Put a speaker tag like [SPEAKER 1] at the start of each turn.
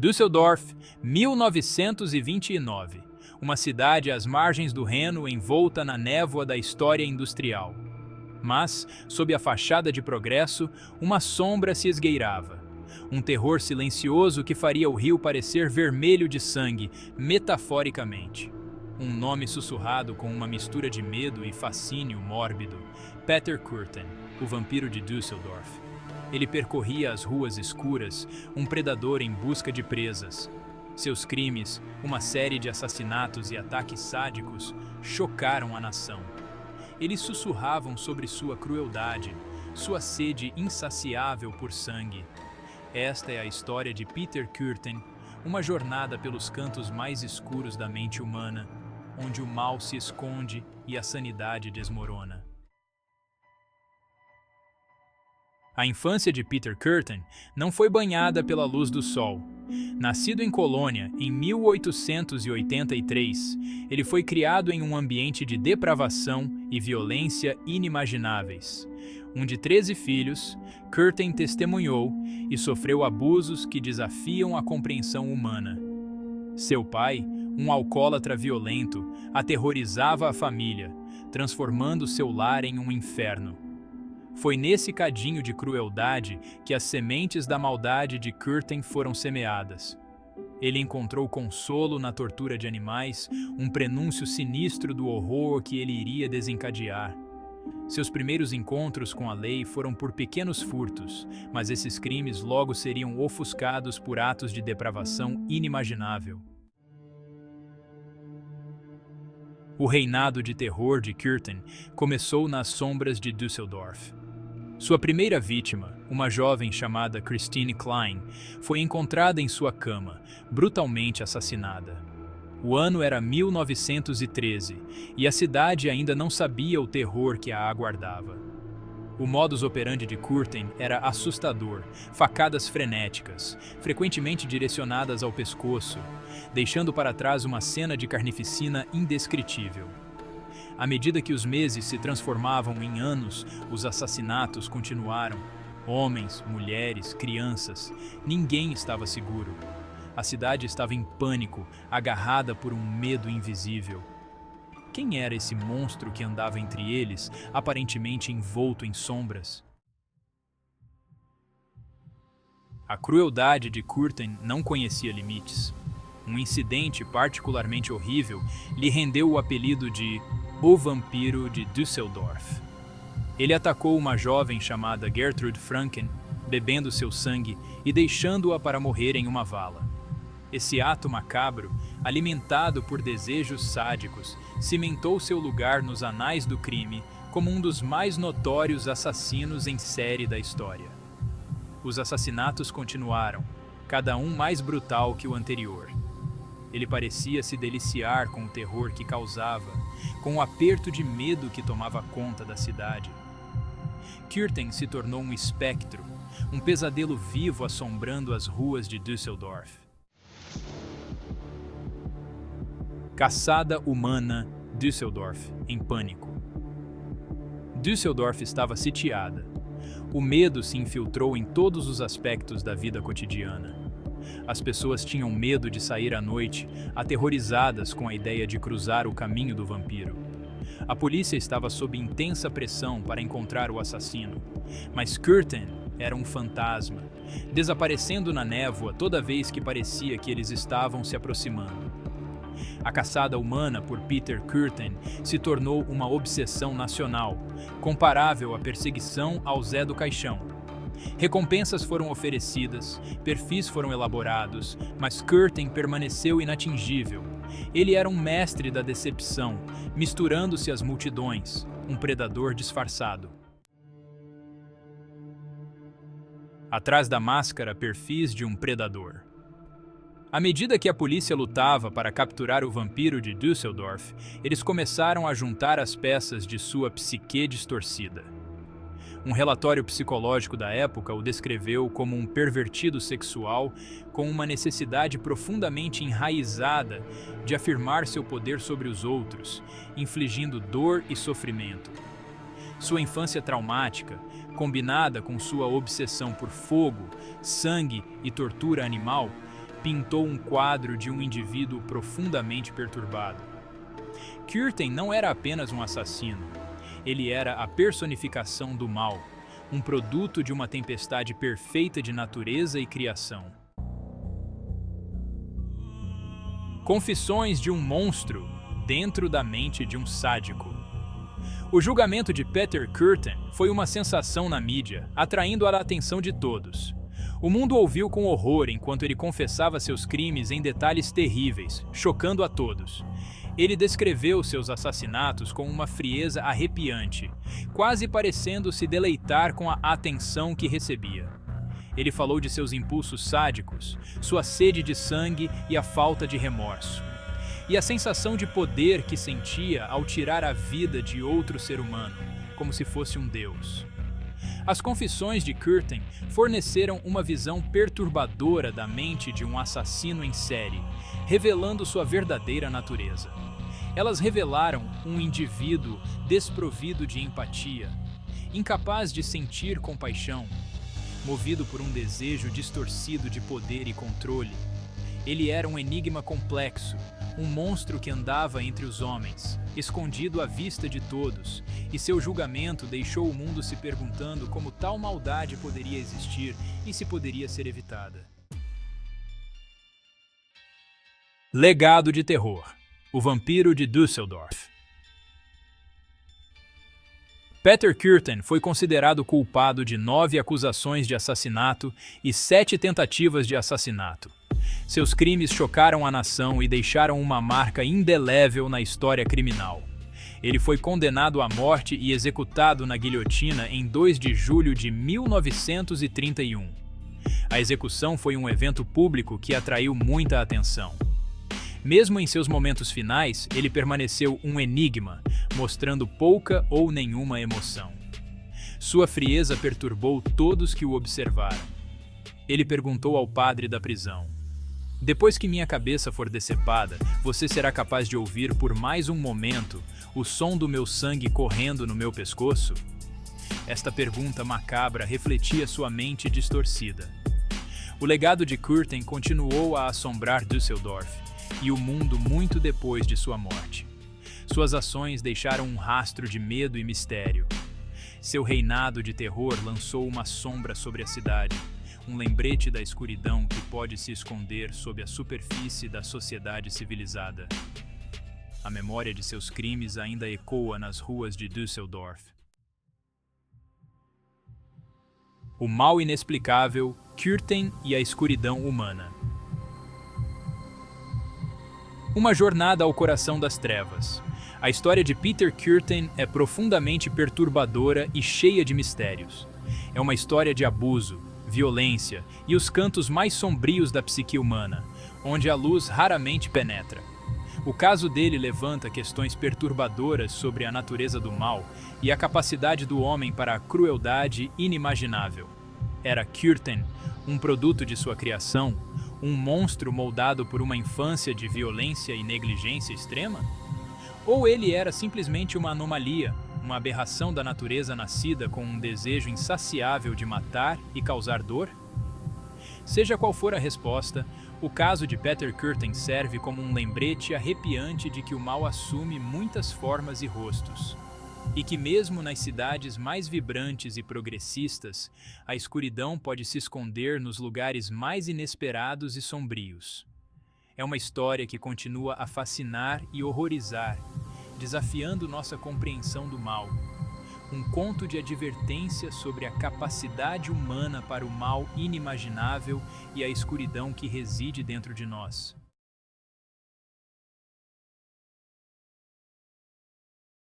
[SPEAKER 1] Düsseldorf, 1929. Uma cidade às margens do Reno envolta na névoa da história industrial. Mas, sob a fachada de progresso, uma sombra se esgueirava. Um terror silencioso que faria o rio parecer vermelho de sangue, metaforicamente. Um nome sussurrado com uma mistura de medo e fascínio mórbido. Peter Kürten, o vampiro de Düsseldorf. Ele percorria as ruas escuras, um predador em busca de presas. Seus crimes, uma série de assassinatos e ataques sádicos, chocaram a nação. Eles sussurravam sobre sua crueldade, sua sede insaciável por sangue. Esta é a história de Peter Kürten, uma jornada pelos cantos mais escuros da mente humana, onde o mal se esconde e a sanidade desmorona. A infância de Peter Kürten não foi banhada pela luz do sol. Nascido em Colônia em 1883, ele foi criado em um ambiente de depravação e violência inimagináveis. Um de 13 filhos, Kürten testemunhou e sofreu abusos que desafiam a compreensão humana. Seu pai, um alcoólatra violento, aterrorizava a família, transformando seu lar em um inferno. Foi nesse cadinho de crueldade que as sementes da maldade de Kürten foram semeadas. Ele encontrou consolo na tortura de animais, um prenúncio sinistro do horror que ele iria desencadear. Seus primeiros encontros com a lei foram por pequenos furtos, mas esses crimes logo seriam ofuscados por atos de depravação inimaginável. O reinado de terror de Kürten começou nas sombras de Düsseldorf. Sua primeira vítima, uma jovem chamada Christine Klein, foi encontrada em sua cama, brutalmente assassinada. O ano era 1913 e a cidade ainda não sabia o terror que a aguardava. O modus operandi de Kürten era assustador, facadas frenéticas, frequentemente direcionadas ao pescoço, deixando para trás uma cena de carnificina indescritível. À medida que os meses se transformavam em anos, os assassinatos continuaram. Homens, mulheres, crianças, ninguém estava seguro. A cidade estava em pânico, agarrada por um medo invisível. Quem era esse monstro que andava entre eles, aparentemente envolto em sombras? A crueldade de Kürten não conhecia limites. Um incidente particularmente horrível lhe rendeu o apelido de O Vampiro de Düsseldorf. Ele atacou uma jovem chamada Gertrude Franken, bebendo seu sangue e deixando-a para morrer em uma vala. Esse ato macabro, alimentado por desejos sádicos, cimentou seu lugar nos anais do crime como um dos mais notórios assassinos em série da história. Os assassinatos continuaram, cada um mais brutal que o anterior. Ele parecia se deliciar com o terror que causava, com o aperto de medo que tomava conta da cidade. Kürten se tornou um espectro, um pesadelo vivo assombrando as ruas de Düsseldorf. Caçada humana, Düsseldorf, em pânico. Düsseldorf estava sitiada. O medo se infiltrou em todos os aspectos da vida cotidiana. As pessoas tinham medo de sair à noite, aterrorizadas com a ideia de cruzar o caminho do vampiro. A polícia estava sob intensa pressão para encontrar o assassino, mas Kürten era um fantasma, desaparecendo na névoa toda vez que parecia que eles estavam se aproximando. A caçada humana por Peter Kürten se tornou uma obsessão nacional, comparável à perseguição ao Zé do Caixão. Recompensas foram oferecidas, perfis foram elaborados, mas Kürten permaneceu inatingível. Ele era um mestre da decepção, misturando-se às multidões, um predador disfarçado. Atrás da máscara, perfis de um predador. À medida que a polícia lutava para capturar o vampiro de Düsseldorf, eles começaram a juntar as peças de sua psique distorcida. Um relatório psicológico da época o descreveu como um pervertido sexual com uma necessidade profundamente enraizada de afirmar seu poder sobre os outros, infligindo dor e sofrimento. Sua infância traumática, combinada com sua obsessão por fogo, sangue e tortura animal, pintou um quadro de um indivíduo profundamente perturbado. Curtin não era apenas um assassino. Ele era a personificação do mal, um produto de uma tempestade perfeita de natureza e criação. Confissões de um monstro dentro da mente de um sádico. O julgamento de Peter Curtin foi uma sensação na mídia, atraindo a atenção de todos. O mundo ouviu com horror enquanto ele confessava seus crimes em detalhes terríveis, chocando a todos. Ele descreveu seus assassinatos com uma frieza arrepiante, quase parecendo se deleitar com a atenção que recebia. Ele falou de seus impulsos sádicos, sua sede de sangue e a falta de remorso, e a sensação de poder que sentia ao tirar a vida de outro ser humano, como se fosse um deus. As confissões de Curtin forneceram uma visão perturbadora da mente de um assassino em série, revelando sua verdadeira natureza. Elas revelaram um indivíduo desprovido de empatia, incapaz de sentir compaixão, movido por um desejo distorcido de poder e controle. Ele era um enigma complexo, um monstro que andava entre os homens, escondido à vista de todos, e seu julgamento deixou o mundo se perguntando como tal maldade poderia existir e se poderia ser evitada. Legado de terror: O Vampiro de Düsseldorf. Peter Curtin foi considerado culpado de 9 acusações de assassinato e 7 tentativas de assassinato. Seus crimes chocaram a nação e deixaram uma marca indelével na história criminal. Ele foi condenado à morte e executado na guilhotina em 2 de julho de 1931. A execução foi um evento público que atraiu muita atenção. Mesmo em seus momentos finais, ele permaneceu um enigma, mostrando pouca ou nenhuma emoção. Sua frieza perturbou todos que o observaram. Ele perguntou ao padre da prisão: "Depois que minha cabeça for decepada, você será capaz de ouvir por mais um momento o som do meu sangue correndo no meu pescoço?" Esta pergunta macabra refletia sua mente distorcida. O legado de Curtin continuou a assombrar Düsseldorf e o mundo muito depois de sua morte. Suas ações deixaram um rastro de medo e mistério. Seu reinado de terror lançou uma sombra sobre a cidade, um lembrete da escuridão que pode se esconder sob a superfície da sociedade civilizada. A memória de seus crimes ainda ecoa nas ruas de Düsseldorf. O mal inexplicável, Curtin e a escuridão humana. Uma jornada ao coração das trevas. A história de Peter Curtin é profundamente perturbadora e cheia de mistérios. É uma história de abuso, violência e os cantos mais sombrios da psique humana, onde a luz raramente penetra. O caso dele levanta questões perturbadoras sobre a natureza do mal e a capacidade do homem para a crueldade inimaginável. Era Curtin um produto de sua criação, um monstro moldado por uma infância de violência e negligência extrema? Ou ele era simplesmente uma anomalia, uma aberração da natureza nascida com um desejo insaciável de matar e causar dor? Seja qual for a resposta, o caso de Peter Curtin serve como um lembrete arrepiante de que o mal assume muitas formas e rostos, e que mesmo nas cidades mais vibrantes e progressistas, a escuridão pode se esconder nos lugares mais inesperados e sombrios. É uma história que continua a fascinar e horrorizar, desafiando nossa compreensão do mal. Um conto de advertência sobre a capacidade humana para o mal inimaginável e a escuridão que reside dentro de nós.